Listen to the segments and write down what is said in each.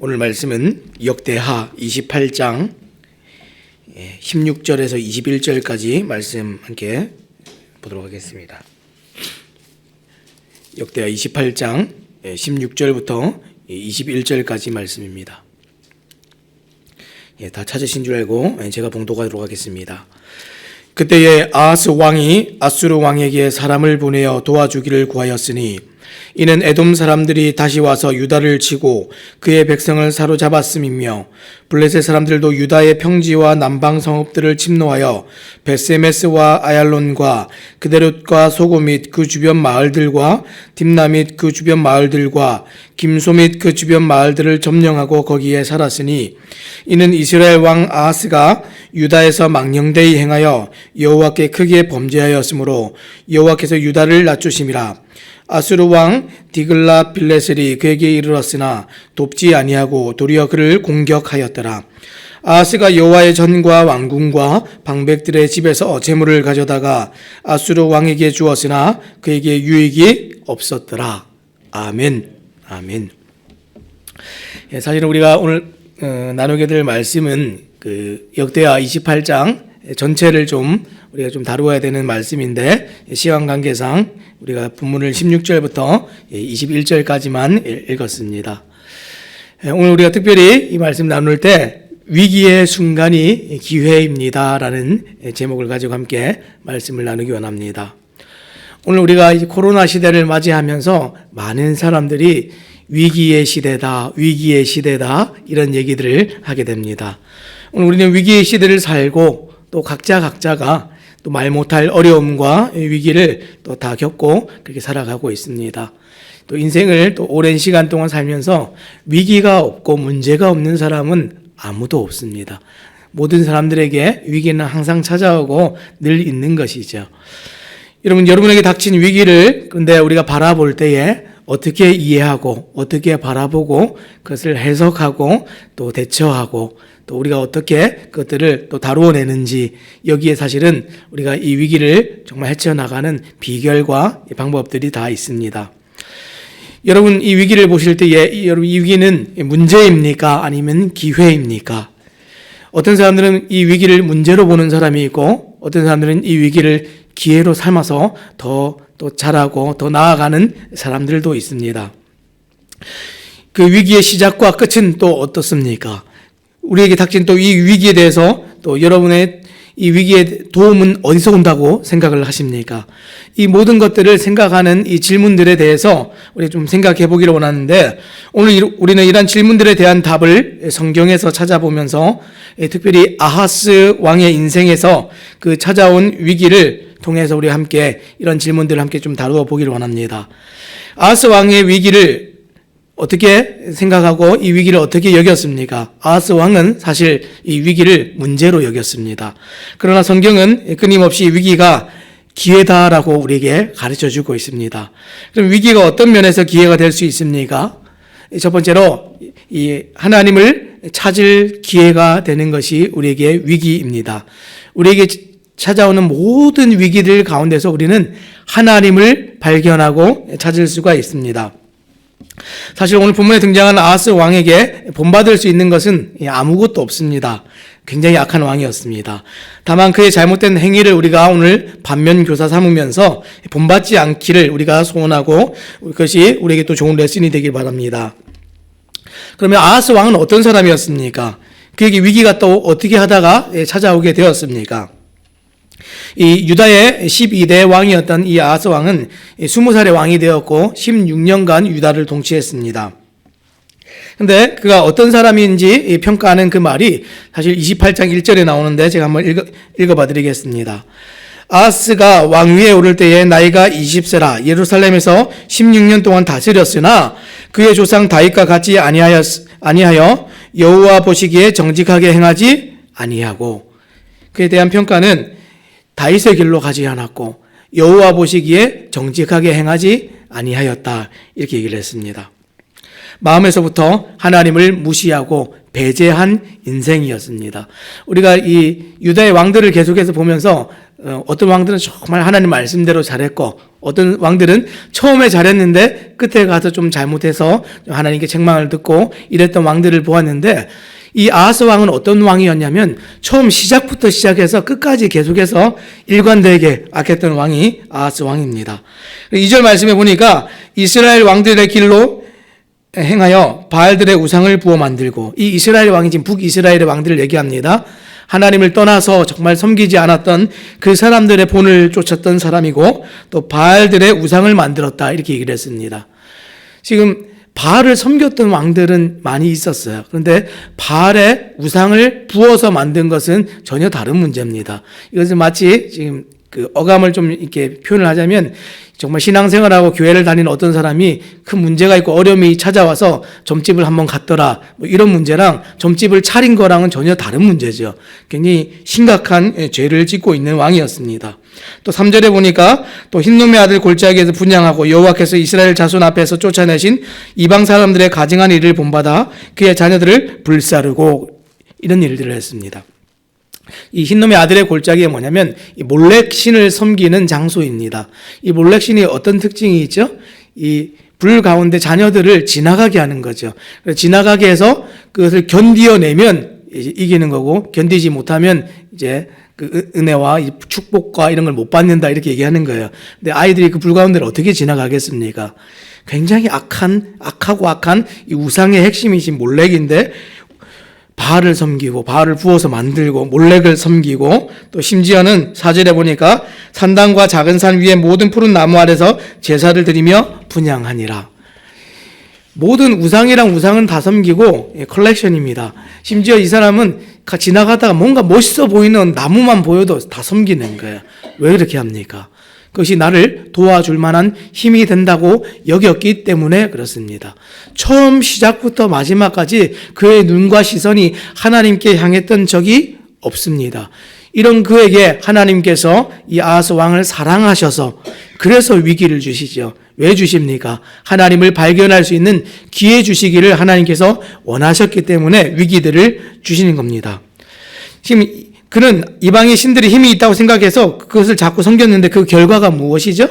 오늘 말씀은 역대하 28장 16절에서 21절까지 말씀 함께 보도록 하겠습니다. 역대하 28장 16절부터 21절까지 말씀입니다. 다 찾으신 줄 알고 제가 봉독하도록 하겠습니다. 그때에 아하스 왕이 아수르 왕에게 사람을 보내어 도와주기를 구하였으니 이는 에돔 사람들이 다시 와서 유다를 치고 그의 백성을 사로잡았음이며 블레셋 사람들도 유다의 평지와 남방 성읍들을 침노하여 베세메스와 아얄론과 그데롯과 소고 및 그 주변 마을들과 딥나 및 그 주변 마을들과 김소 및 그 주변 마을들을 점령하고 거기에 살았으니 이는 이스라엘 왕 아하스가 유다에서 망령되이 행하여 여호와께 크게 범죄하였으므로 여호와께서 유다를 낮추심이라. 아수르 왕 디글라 빌레셀이 그에게 이르렀으나 돕지 아니하고 도리어 그를 공격하였더라. 아하스가 여호와의 전과 왕궁과 방백들의 집에서 재물을 가져다가 아수르 왕에게 주었으나 그에게 유익이 없었더라. 아멘. 아멘. 사실은 우리가 오늘 나누게 될 말씀은 그 역대하 28장 전체를 우리가 좀 다루어야 되는 말씀인데 시간 관계상 우리가 본문을 16절부터 21절까지만 읽었습니다. 오늘 우리가 특별히 이 말씀 나눌 때 위기의 순간이 기회입니다라는 제목을 가지고 함께 말씀을 나누기 원합니다. 오늘 우리가 이 코로나 시대를 맞이하면서 많은 사람들이 위기의 시대다, 위기의 시대다 이런 얘기들을 하게 됩니다. 오늘 우리는 위기의 시대를 살고 또 각자가 또 말 못할 어려움과 위기를 또 다 겪고 그렇게 살아가고 있습니다. 또 인생을 또 오랜 시간 동안 살면서 위기가 없고 문제가 없는 사람은 아무도 없습니다. 모든 사람들에게 위기는 항상 찾아오고 늘 있는 것이죠. 여러분에게 닥친 위기를 그런데 우리가 바라볼 때에 어떻게 이해하고 어떻게 바라보고 그것을 해석하고 또 대처하고 또 우리가 어떻게 그것들을 또 다루어내는지 여기에 사실은 우리가 이 위기를 정말 헤쳐나가는 비결과 방법들이 다 있습니다. 여러분 이 위기를 보실 때에 여러분 이 위기는 문제입니까? 아니면 기회입니까? 어떤 사람들은 이 위기를 문제로 보는 사람이 있고 어떤 사람들은 이 위기를 기회로 삼아서 더 또 잘하고 더 나아가는 사람들도 있습니다. 그 위기의 시작과 끝은 또 어떻습니까? 우리에게 닥친 또 이 위기에 대해서 또 여러분의 이 위기의 도움은 어디서 온다고 생각을 하십니까? 이 모든 것들을 생각하는 이 질문들에 대해서 우리 좀 생각해 보기를 원하는데 오늘 우리는 이런 질문들에 대한 답을 성경에서 찾아보면서 특별히 아하스 왕의 인생에서 그 찾아온 위기를 통해서 우리 함께 이런 질문들을 함께 좀 다루어 보기를 원합니다. 아하스 왕의 위기를 어떻게 생각하고 이 위기를 어떻게 여겼습니까? 아하스 왕은 사실 이 위기를 문제로 여겼습니다. 그러나 성경은 끊임없이 위기가 기회다라고 우리에게 가르쳐주고 있습니다. 그럼 위기가 어떤 면에서 기회가 될 수 있습니까? 첫 번째로 이 하나님을 찾을 기회가 되는 것이 우리에게 위기입니다. 우리에게 찾아오는 모든 위기들 가운데서 우리는 하나님을 발견하고 찾을 수가 있습니다. 사실 오늘 본문에 등장한 아하스 왕에게 본받을 수 있는 것은 아무것도 없습니다. 굉장히 악한 왕이었습니다. 다만 그의 잘못된 행위를 우리가 오늘 반면교사 삼으면서 본받지 않기를 우리가 소원하고 그것이 우리에게 또 좋은 레슨이 되길 바랍니다. 그러면 아하스 왕은 어떤 사람이었습니까? 그에게 위기가 또 어떻게 하다가 찾아오게 되었습니까? 이 유다의 12대 왕이었던 이 아하스 왕은 20살의 왕이 되었고 16년간 유다를 통치했습니다. 그런데 그가 어떤 사람인지 평가하는 그 말이 사실 28장 1절에 나오는데 제가 한번 읽어봐 드리겠습니다. 아하스가 왕위에 오를 때에 나이가 20세라 예루살렘에서 16년 동안 다스렸으나 그의 조상 다윗과 같이 아니하여 여호와 보시기에 정직하게 행하지 아니하고 그에 대한 평가는 다윗의 길로 가지 않았고 여호와 보시기에 정직하게 행하지 아니하였다 이렇게 얘기를 했습니다. 마음에서부터 하나님을 무시하고 배제한 인생이었습니다. 우리가 이 유다의 왕들을 계속해서 보면서 어떤 왕들은 정말 하나님 말씀대로 잘했고 어떤 왕들은 처음에 잘했는데 끝에 가서 좀 잘못해서 하나님께 책망을 듣고 이랬던 왕들을 보았는데, 이 아하스 왕은 어떤 왕이었냐면 처음 시작부터 시작해서 끝까지 계속해서 일관되게 악했던 왕이 아하스 왕입니다. 2절 말씀에 보니까 이스라엘 왕들의 길로 행하여 바알들의 우상을 부어 만들고, 이 이스라엘 왕이 지금 북이스라엘의 왕들을 얘기합니다. 하나님을 떠나서 정말 섬기지 않았던 그 사람들의 본을 쫓았던 사람이고 또 바알들의 우상을 만들었다, 이렇게 얘기를 했습니다. 지금 바알을 섬겼던 왕들은 많이 있었어요. 그런데 바알의 우상을 부어서 만든 것은 전혀 다른 문제입니다. 이것은 마치 지금 그 어감을 좀 이렇게 표현을 하자면, 정말 신앙생활하고 교회를 다니는 어떤 사람이 큰 문제가 있고 어려움이 찾아와서 점집을 한번 갔더라, 뭐 이런 문제랑 점집을 차린 거랑은 전혀 다른 문제죠. 굉장히 심각한 죄를 짓고 있는 왕이었습니다. 또 3절에 보니까 또 흰놈의 아들 골짜기에서 분향하고 여호와께서 이스라엘 자손 앞에서 쫓아내신 이방 사람들의 가증한 일을 본받아 그의 자녀들을 불사르고, 이런 일들을 했습니다. 이 흰놈의 아들의 골짜기가 뭐냐면 이 몰렉신을 섬기는 장소입니다. 이 몰렉신이 어떤 특징이 있죠? 이 불 가운데 자녀들을 지나가게 하는 거죠. 지나가게 해서 그것을 견디어내면 이기는 거고, 견디지 못하면 이제 그 은혜와 축복과 이런 걸 못 받는다, 이렇게 얘기하는 거예요. 근데 아이들이 그 불 가운데를 어떻게 지나가겠습니까? 굉장히 악하고 악한 이 우상의 핵심이신 몰렉인데, 바알을 섬기고 바알을 부어서 만들고 몰렉을 섬기고, 또 심지어는 4절에 보니까 산당과 작은 산 위에 모든 푸른 나무 아래서 제사를 드리며 분향하니라. 모든 우상은 다 섬기고 컬렉션입니다. 심지어 이 사람은 지나가다가 뭔가 멋있어 보이는 나무만 보여도 다 섬기는 거예요. 왜 그렇게 합니까? 그것이 나를 도와줄 만한 힘이 된다고 여겼기 때문에 그렇습니다. 처음 시작부터 마지막까지 그의 눈과 시선이 하나님께 향했던 적이 없습니다. 이런 그에게 하나님께서 이 아하스 왕을 사랑하셔서 그래서 위기를 주시죠. 왜 주십니까? 하나님을 발견할 수 있는 기회 주시기를 하나님께서 원하셨기 때문에 위기들을 주시는 겁니다. 지금 그는 이방의 신들이 힘이 있다고 생각해서 그것을 자꾸 섬겼는데 그 결과가 무엇이죠?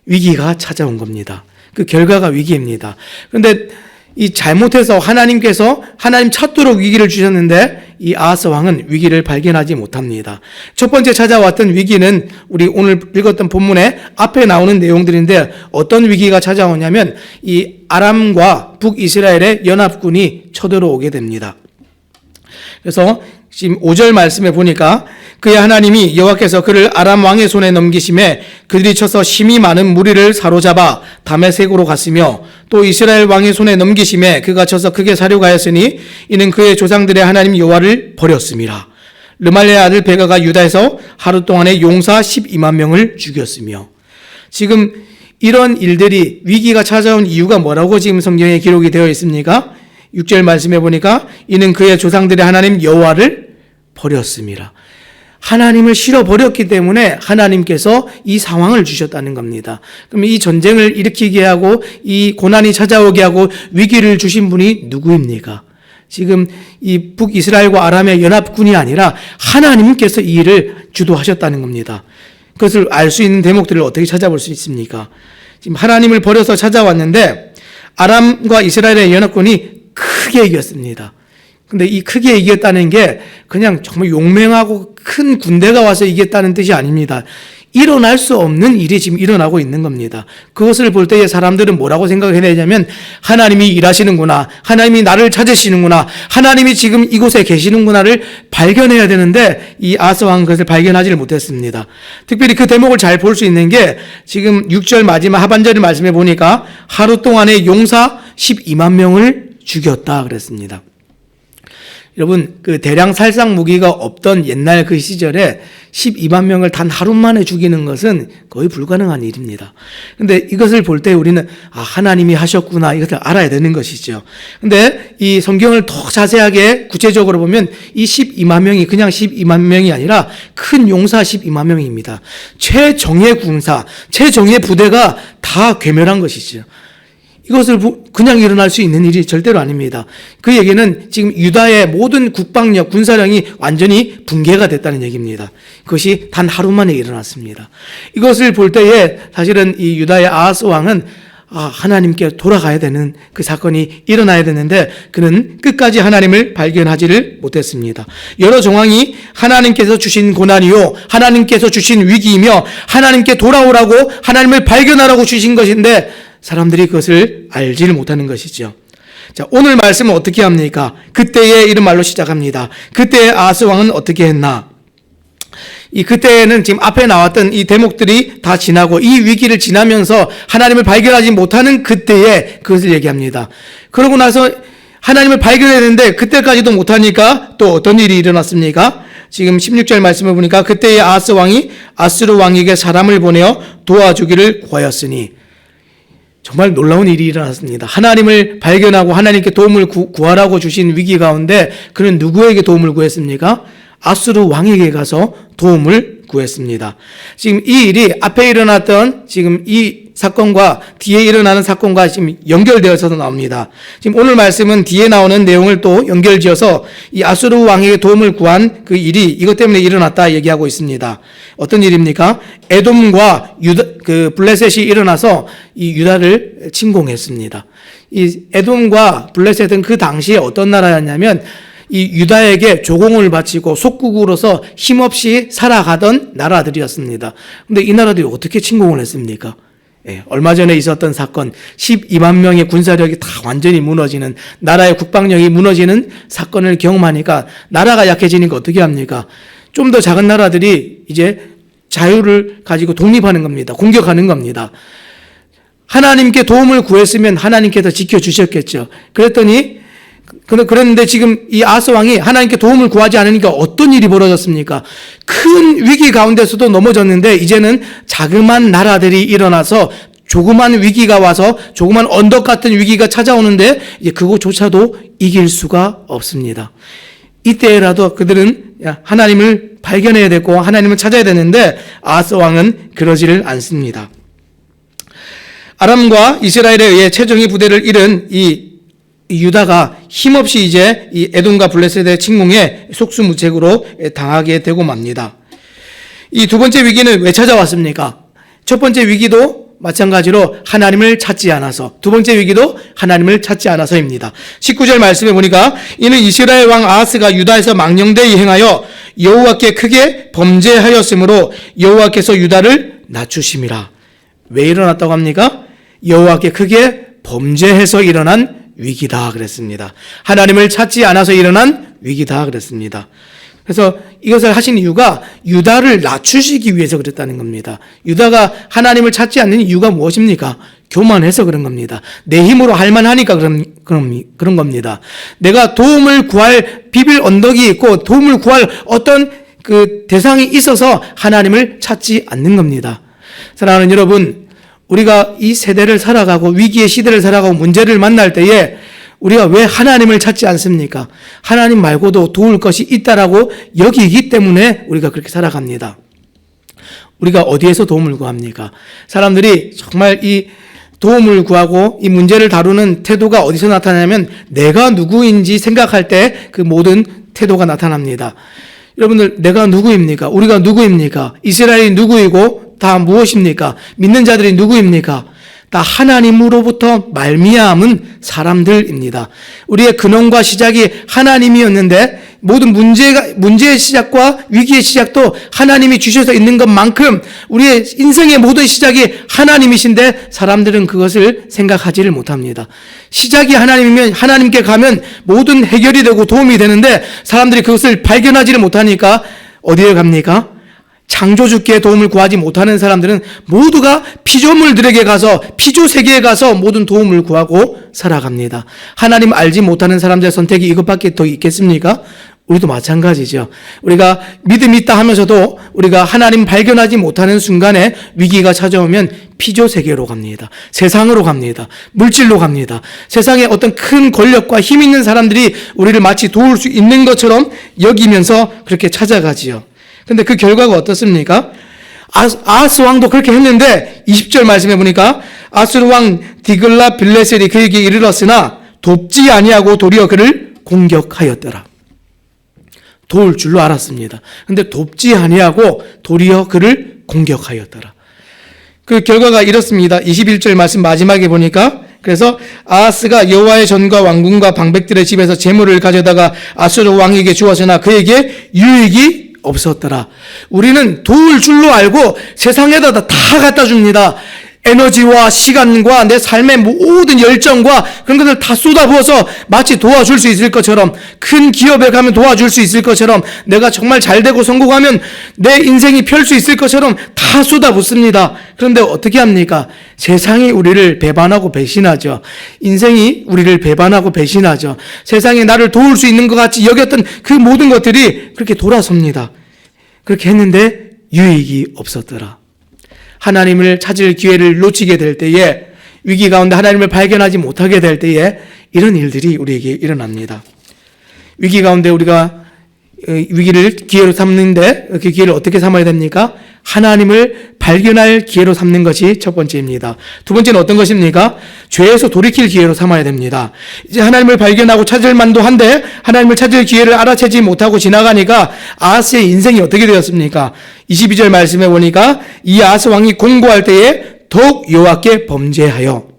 위기가 찾아온 겁니다. 그 결과가 위기입니다. 그런데 이 잘못해서 하나님께서 하나님 찾도록 위기를 주셨는데 이 아하스 왕은 위기를 발견하지 못합니다. 첫 번째 찾아왔던 위기는 우리 오늘 읽었던 본문에 앞에 나오는 내용들인데, 어떤 위기가 찾아오냐면 이 아람과 북이스라엘의 연합군이 쳐들어오게 됩니다. 그래서 지금 5절 말씀에 보니까 그의 하나님이 여호와께서 그를 아람 왕의 손에 넘기심에 그들이 쳐서 심히 많은 무리를 사로잡아 다메섹으로 갔으며, 또 이스라엘 왕의 손에 넘기심에 그가 쳐서 크게 사륙하였으니 이는 그의 조상들의 하나님 여호와를 버렸음이라. 르말리아의 아들 베가가 유다에서 하루 동안에 용사 12만 명을 죽였으며. 지금 이런 일들이, 위기가 찾아온 이유가 뭐라고 지금 성경에 기록이 되어 있습니까? 6절 말씀해 보니까 이는 그의 조상들의 하나님 여호와를 버렸습니다. 하나님을 싫어버렸기 때문에 하나님께서 이 상황을 주셨다는 겁니다. 그럼 이 전쟁을 일으키게 하고 이 고난이 찾아오게 하고 위기를 주신 분이 누구입니까? 지금 이 북이스라엘과 아람의 연합군이 아니라 하나님께서 이 일을 주도하셨다는 겁니다. 그것을 알 수 있는 대목들을 어떻게 찾아볼 수 있습니까? 지금 하나님을 버려서 찾아왔는데 아람과 이스라엘의 연합군이 크게 이겼습니다. 근데 이 크게 이겼다는 게 그냥 정말 용맹하고 큰 군대가 와서 이겼다는 뜻이 아닙니다. 일어날 수 없는 일이 지금 일어나고 있는 겁니다. 그것을 볼 때에 사람들은 뭐라고 생각해야 되냐면, 하나님이 일하시는구나, 하나님이 나를 찾으시는구나, 하나님이 지금 이곳에 계시는구나를 발견해야 되는데 이 아하스 왕은 그것을 발견하지를 못했습니다. 특별히 그 대목을 잘 볼 수 있는 게 지금 6절 마지막 하반절을 말씀해 보니까 하루 동안에 용사 12만 명을 죽였다 그랬습니다. 여러분, 그 대량 살상 무기가 없던 옛날 그 시절에 12만 명을 단 하루 만에 죽이는 것은 거의 불가능한 일입니다. 근데 이것을 볼 때 우리는 하나님이 하셨구나, 이것을 알아야 되는 것이죠. 근데 이 성경을 더 자세하게 구체적으로 보면 이 12만 명이 그냥 12만 명이 아니라 큰 용사 12만 명입니다. 최정예 군사, 최정예 부대가 다 괴멸한 것이죠. 이것을 그냥 일어날 수 있는 일이 절대로 아닙니다. 그 얘기는 지금 유다의 모든 국방력, 군사력이 완전히 붕괴가 됐다는 얘기입니다. 그것이 단 하루 만에 일어났습니다. 이것을 볼 때에 사실은 이 유다의 아하스 왕은 하나님께 돌아가야 되는 그 사건이 일어나야 되는데 그는 끝까지 하나님을 발견하지를 못했습니다. 여러 정황이 하나님께서 주신 고난이요, 하나님께서 주신 위기이며 하나님께 돌아오라고 하나님을 발견하라고 주신 것인데 사람들이 그것을 알지를 못하는 것이죠. 자, 오늘 말씀은 어떻게 합니까? 그때에 이런 말로 시작합니다. 그때의 아하스 왕은 어떻게 했나? 이 그때는 지금 앞에 나왔던 이 대목들이 다 지나고 이 위기를 지나면서 하나님을 발견하지 못하는 그때에 그것을 얘기합니다. 그러고 나서 하나님을 발견해야 되는데 그때까지도 못하니까 또 어떤 일이 일어났습니까? 지금 16절 말씀을 보니까 그때의 아하스 왕이 아수르 왕에게 사람을 보내어 도와주기를 구하였으니, 정말 놀라운 일이 일어났습니다. 하나님을 발견하고 하나님께 도움을 구하라고 주신 위기 가운데 그는 누구에게 도움을 구했습니까? 아수르 왕에게 가서 도움을 구했습니다. 지금 이 일이 앞에 일어났던 지금 이 사건과 뒤에 일어나는 사건과 지금 연결되어서 나옵니다. 지금 오늘 말씀은 뒤에 나오는 내용을 또 연결지어서 이 아수르 왕에게 도움을 구한 그 일이 이것 때문에 일어났다 얘기하고 있습니다. 어떤 일입니까? 에돔과 블레셋이 일어나서 이 유다를 침공했습니다. 이 에돔과 블레셋은 그 당시에 어떤 나라였냐면 이 유다에게 조공을 바치고 속국으로서 힘없이 살아가던 나라들이었습니다. 그런데 이 나라들이 어떻게 침공을 했습니까? 얼마 전에 있었던 사건, 12만 명의 군사력이 다 완전히 무너지는, 나라의 국방력이 무너지는 사건을 경험하니까 나라가 약해지니까 어떻게 합니까? 좀 더 작은 나라들이 이제 자유를 가지고 독립하는 겁니다. 공격하는 겁니다. 하나님께 도움을 구했으면 하나님께서 지켜주셨겠죠. 그랬는데 지금 이 아하스 왕이 하나님께 도움을 구하지 않으니까 어떤 일이 벌어졌습니까? 큰 위기 가운데서도 넘어졌는데 이제는 자그마한 나라들이 일어나서 조그만 위기가 와서 조그만 언덕 같은 위기가 찾아오는데 이제 그것조차도 이길 수가 없습니다. 이때라도 그들은 하나님을 발견해야 되고 하나님을 찾아야 되는데 아하스 왕은 그러지를 않습니다. 아람과 이스라엘에 의해 최정예 부대를 잃은 이 유다가 힘없이 이제 이 에돔과 블레셋의 침공에 속수무책으로 당하게 되고 맙니다. 이 두 번째 위기는 왜 찾아왔습니까? 첫 번째 위기도 마찬가지로 하나님을 찾지 않아서, 두 번째 위기도 하나님을 찾지 않아서입니다. 19절 말씀에 보니까 이는 이스라엘 왕 아하스가 유다에서 망령되이 행하여 여호와께 크게 범죄하였으므로 여호와께서 유다를 낮추심이라. 왜 일어났다고 합니까? 여호와께 크게 범죄해서 일어난 위기다 그랬습니다. 하나님을 찾지 않아서 일어난 위기다 그랬습니다. 그래서 이것을 하신 이유가 유다를 낮추시기 위해서 그랬다는 겁니다. 유다가 하나님을 찾지 않는 이유가 무엇입니까? 교만해서 그런 겁니다. 내 힘으로 할 만하니까 그런 겁니다. 내가 도움을 구할 비빌 언덕이 있고 도움을 구할 어떤 그 대상이 있어서 하나님을 찾지 않는 겁니다. 사랑하는 여러분, 우리가 이 세대를 살아가고 위기의 시대를 살아가고 문제를 만날 때에 우리가 왜 하나님을 찾지 않습니까? 하나님 말고도 도울 것이 있다라고 여기기 때문에 우리가 그렇게 살아갑니다. 우리가 어디에서 도움을 구합니까? 사람들이 정말 이 도움을 구하고 이 문제를 다루는 태도가 어디서 나타나냐면 내가 누구인지 생각할 때 그 모든 태도가 나타납니다. 여러분들, 내가 누구입니까? 우리가 누구입니까? 이스라엘이 누구이고 다 무엇입니까? 믿는 자들이 누구입니까? 다 하나님으로부터 말미암은 사람들입니다. 우리의 근원과 시작이 하나님이었는데 모든 문제의 시작과 위기의 시작도 하나님이 주셔서 있는 것만큼 우리의 인생의 모든 시작이 하나님이신데 사람들은 그것을 생각하지를 못합니다. 시작이 하나님이면 하나님께 가면 모든 해결이 되고 도움이 되는데 사람들이 그것을 발견하지를 못하니까 어디에 갑니까? 창조주께 도움을 구하지 못하는 사람들은 모두가 피조물들에게 가서 피조 세계에 가서 모든 도움을 구하고 살아갑니다. 하나님 알지 못하는 사람들의 선택이 이것밖에 더 있겠습니까? 우리도 마찬가지죠. 우리가 믿음 있다 하면서도 우리가 하나님 발견하지 못하는 순간에 위기가 찾아오면 피조 세계로 갑니다. 세상으로 갑니다. 물질로 갑니다. 세상에 어떤 큰 권력과 힘 있는 사람들이 우리를 마치 도울 수 있는 것처럼 여기면서 그렇게 찾아가지요. 근데 그 결과가 어떻습니까? 아하스 왕도 그렇게 했는데 20절 말씀해 보니까 아수르 왕 디글라 빌레셀이 그에게 이르렀으나 돕지 아니하고 도리어 그를 공격하였더라. 도울 줄로 알았습니다. 근데 돕지 아니하고 도리어 그를 공격하였더라. 그 결과가 이렇습니다. 21절 말씀 마지막에 보니까 그래서 아하스가 여호와의 전과 왕궁과 방백들의 집에서 재물을 가져다가 아수르 왕에게 주었으나 그에게 유익이 없었더라. 우리는 도울 줄로 알고 세상에다 다 갖다 줍니다. 에너지와 시간과 내 삶의 모든 열정과 그런 것을 다 쏟아부어서 마치 도와줄 수 있을 것처럼, 큰 기업에 가면 도와줄 수 있을 것처럼, 내가 정말 잘되고 성공하면 내 인생이 펼 수 있을 것처럼 다 쏟아붓습니다. 그런데 어떻게 합니까? 세상이 우리를 배반하고 배신하죠. 인생이 우리를 배반하고 배신하죠. 세상에 나를 도울 수 있는 것 같이 여겼던 그 모든 것들이 그렇게 돌아섭니다. 그렇게 했는데 유익이 없었더라. 하나님을 찾을 기회를 놓치게 될 때에, 위기 가운데 하나님을 발견하지 못하게 될 때에 이런 일들이 우리에게 일어납니다. 위기 가운데 우리가 위기를 기회로 삼는데 그 기회를 어떻게 삼아야 됩니까? 하나님을 발견할 기회로 삼는 것이 첫 번째입니다. 두 번째는 어떤 것입니까? 죄에서 돌이킬 기회로 삼아야 됩니다. 이제 하나님을 발견하고 찾을 만도 한데 하나님을 찾을 기회를 알아채지 못하고 지나가니까 아하스의 인생이 어떻게 되었습니까? 22절 말씀에 보니까 이 아하스 왕이 공고할 때에 더욱 여호와께 범죄하여.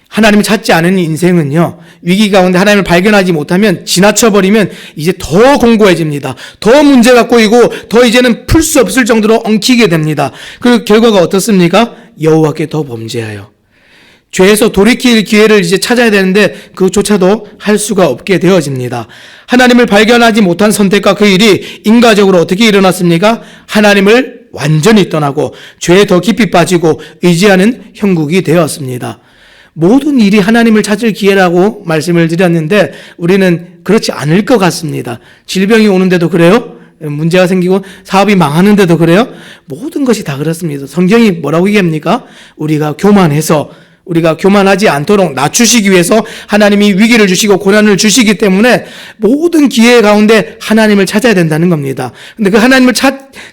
하나님을 찾지 않은 인생은요, 위기 가운데 하나님을 발견하지 못하면, 지나쳐버리면 이제 더 공고해집니다. 더 문제가 꼬이고 더 이제는 풀 수 없을 정도로 엉키게 됩니다. 그 결과가 어떻습니까? 여호와께 더 범죄하여. 죄에서 돌이킬 기회를 이제 찾아야 되는데 그것조차도 할 수가 없게 되어집니다. 하나님을 발견하지 못한 선택과 그 일이 인과적으로 어떻게 일어났습니까? 하나님을 완전히 떠나고 죄에 더 깊이 빠지고 의지하는 형국이 되었습니다. 모든 일이 하나님을 찾을 기회라고 말씀을 드렸는데 우리는 그렇지 않을 것 같습니다. 질병이 오는데도 그래요? 문제가 생기고 사업이 망하는데도 그래요? 모든 것이 다 그렇습니다. 성경이 뭐라고 얘기합니까? 우리가 교만하지 않도록 낮추시기 위해서 하나님이 위기를 주시고 고난을 주시기 때문에 모든 기회 가운데 하나님을 찾아야 된다는 겁니다. 근데 그 하나님을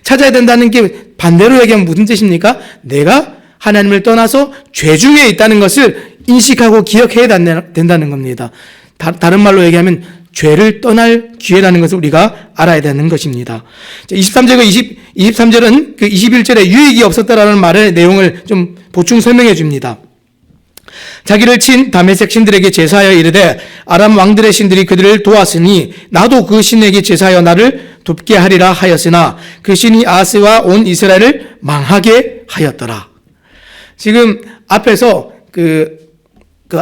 찾아야 된다는 게 반대로 얘기하면 무슨 뜻입니까? 내가 하나님을 떠나서 죄 중에 있다는 것을 인식하고 기억해야 된다는 겁니다. 다른 말로 얘기하면 죄를 떠날 기회라는 것을 우리가 알아야 되는 것입니다. 23절은 그 21절에 유익이 없었다라는 말의 내용을 좀 보충 설명해 줍니다. 자기를 친 다메섹 신들에게 제사하여 이르되 아람 왕들의 신들이 그들을 도왔으니 나도 그 신에게 제사하여 나를 돕게 하리라 하였으나 그 신이 아하스와 온 이스라엘을 망하게 하였더라. 지금 앞에서 그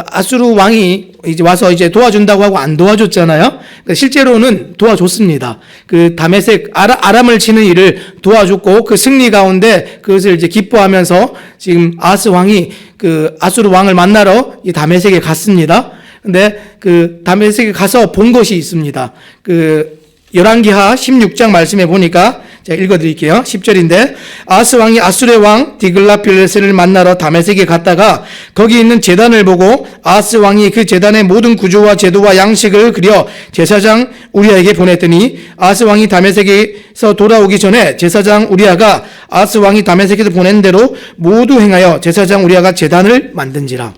아수르 왕이 이제 와서 이제 도와준다고 하고 안 도와줬잖아요. 실제로는 도와줬습니다. 그 다메섹 아람을 치는 일을 도와줬고 그 승리 가운데 그것을 이제 기뻐하면서 지금 아하스 왕이 그 아수르 왕을 만나러 이 다메섹에 갔습니다. 근데 그 다메섹에 가서 본 것이 있습니다. 그 열왕기하 16장 말씀에 보니까 제가 읽어드릴게요. 10절인데 아하스 왕이 아수르의 왕 디글라필레셀을 만나러 다메섹에 갔다가 거기 있는 제단을 보고 아하스 왕이 그 제단의 모든 구조와 제도와 양식을 그려 제사장 우리아에게 보냈더니 아하스 왕이 다메섹에서 돌아오기 전에 제사장 우리아가 아하스 왕이 다메섹에서 보낸 대로 모두 행하여 제사장 우리아가 제단을 만든지라.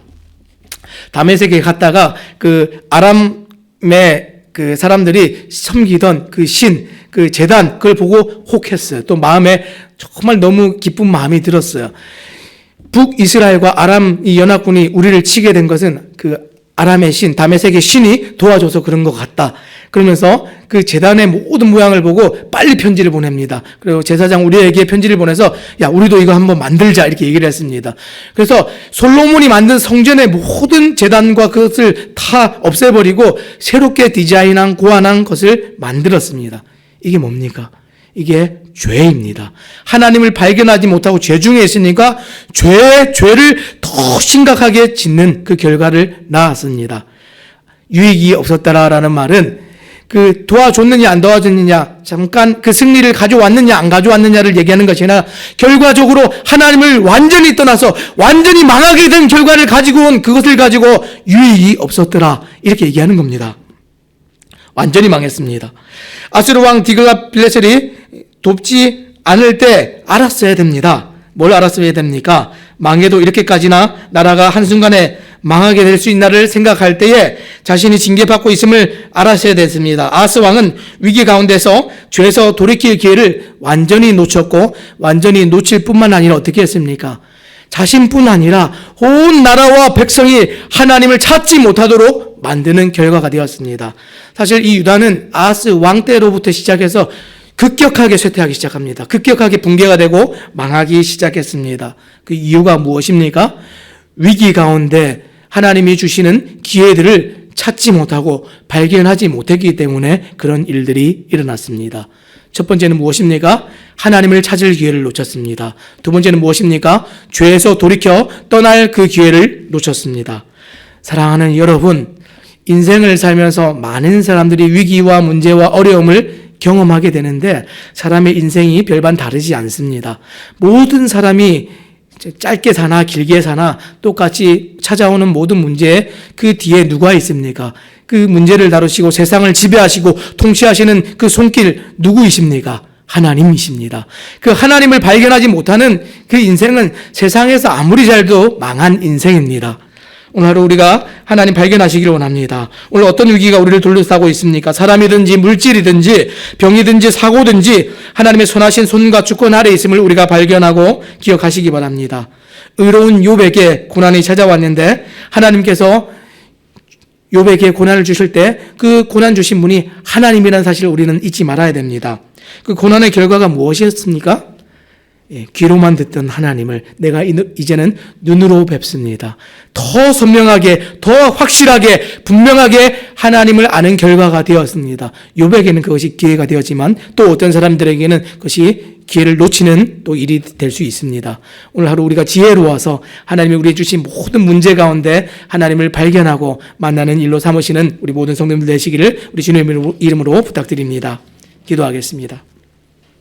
다메섹에 갔다가 그 아람의 그 사람들이 섬기던 그 신, 그 제단, 그걸 보고 혹했어요. 또 마음에 정말 너무 기쁜 마음이 들었어요. 북이스라엘과 아람 이 연합군이 우리를 치게 된 것은 그 아람의 신, 다메섹의 신이 도와줘서 그런 것 같다. 그러면서 그 제단의 모든 모양을 보고 빨리 편지를 보냅니다. 그리고 제사장 우리에게 편지를 보내서 야, 우리도 이거 한번 만들자 이렇게 얘기를 했습니다. 그래서 솔로몬이 만든 성전의 모든 제단과 그것을 다 없애버리고 새롭게 디자인한 고안한 것을 만들었습니다. 이게 뭡니까? 이게 죄입니다. 하나님을 발견하지 못하고 죄 중에 있으니까 죄를 더 심각하게 짓는 그 결과를 낳았습니다. 유익이 없었다라는 말은 그 도와줬느냐 안 도와줬느냐, 잠깐 그 승리를 가져왔느냐 안 가져왔느냐를 얘기하는 것이 아니라 결과적으로 하나님을 완전히 떠나서 완전히 망하게 된 결과를 가지고 온 그것을 가지고 유익이 없었더라 이렇게 얘기하는 겁니다. 완전히 망했습니다. 아수르 왕 디글라필레셀이 돕지 않을 때 알았어야 됩니다. 뭘 알았어야 됩니까? 망해도 이렇게까지나 나라가 한순간에 망하게 될 수 있나를 생각할 때에 자신이 징계받고 있음을 알았어야 됐습니다. 아하스 왕은 위기 가운데서 죄에서 돌이킬 기회를 완전히 놓쳤고, 완전히 놓칠 뿐만 아니라 어떻게 했습니까? 자신뿐 아니라 온 나라와 백성이 하나님을 찾지 못하도록 만드는 결과가 되었습니다. 사실 이 유다는 아하스 왕 때로부터 시작해서 급격하게 쇠퇴하기 시작합니다. 급격하게 붕괴가 되고 망하기 시작했습니다. 그 이유가 무엇입니까? 위기 가운데 하나님이 주시는 기회들을 찾지 못하고 발견하지 못했기 때문에 그런 일들이 일어났습니다. 첫 번째는 무엇입니까? 하나님을 찾을 기회를 놓쳤습니다. 두 번째는 무엇입니까? 죄에서 돌이켜 떠날 그 기회를 놓쳤습니다. 사랑하는 여러분, 인생을 살면서 많은 사람들이 위기와 문제와 어려움을 경험하게 되는데 사람의 인생이 별반 다르지 않습니다. 모든 사람이 짧게 사나 길게 사나 똑같이 찾아오는 모든 문제에 그 뒤에 누가 있습니까? 그 문제를 다루시고 세상을 지배하시고 통치하시는 그 손길 누구이십니까? 하나님이십니다. 그 하나님을 발견하지 못하는 그 인생은 세상에서 아무리 잘도 망한 인생입니다. 오늘 하루 우리가 하나님 발견하시기를 원합니다. 오늘 어떤 위기가 우리를 둘러싸고 있습니까? 사람이든지 물질이든지 병이든지 사고든지 하나님의 선하신 손과 주권 아래 있음을 우리가 발견하고 기억하시기 바랍니다. 의로운 욥에게 고난이 찾아왔는데 하나님께서 욥에게 고난을 주실 때 그 고난 주신 분이 하나님이라는 사실을 우리는 잊지 말아야 됩니다. 그 고난의 결과가 무엇이었습니까? 귀로만 듣던 하나님을 내가 이제는 눈으로 뵙습니다. 더 선명하게, 더 확실하게, 분명하게 하나님을 아는 결과가 되었습니다. 욥에게는 그것이 기회가 되었지만 또 어떤 사람들에게는 그것이 기회를 놓치는 또 일이 될 수 있습니다. 오늘 하루 우리가 지혜로워서 하나님이 우리에게 주신 모든 문제 가운데 하나님을 발견하고 만나는 일로 삼으시는 우리 모든 성도님들 되시기를 우리 주님의 이름으로 부탁드립니다. 기도하겠습니다.